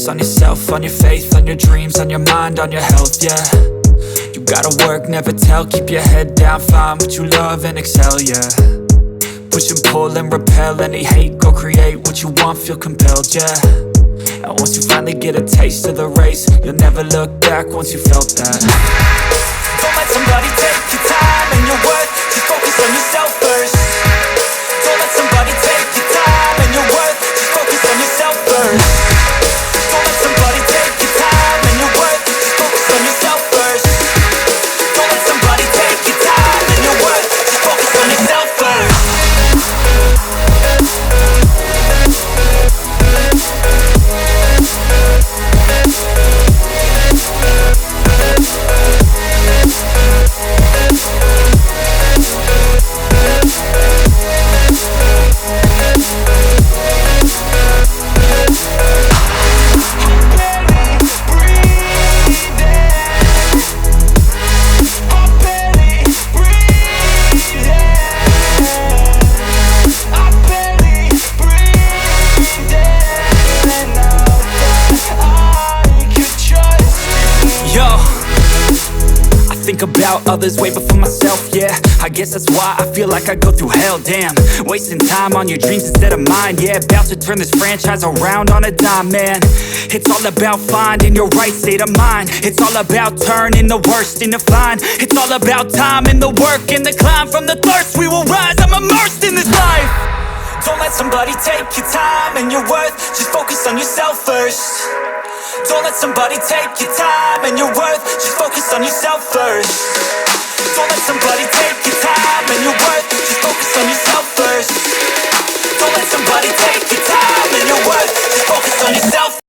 focus on yourself, on your faith, on your dreams, on your mind, on your health, yeah. You gotta work, never tell, keep your head down, find what you love and excel, yeah. Push and pull and repel any hate, go create what you want, feel compelled, yeah. And once you finally get a taste of the race, you'll never look back once you felt that. Don't let somebody take your time and your worth, just focus on yourself first. Don't let somebody take your time and your worth, just focus on yourself first. Don't let somebody take your time and your worth, just focus on yourself first. Don't let somebody take your time and your worth, just focus on yourself first. Think about others way before myself, yeah. I guess that's why I feel like I go through hell, damn. Wasting time on your dreams instead of mine, yeah. About to turn this franchise around on a dime, man. It's all about finding your right state of mind. It's all about turning the worst into fine. It's all about time and the work and the climb. From the thirst we will rise, I'm immersed in this life. Don't let somebody take your time and your worth, just focus on yourself first. Don't let somebody take your time and your worth, just focus on yourself first. Don't let somebody take your time and your worth, just focus on yourself first. Don't let somebody take your time and your worth, just focus on yourself.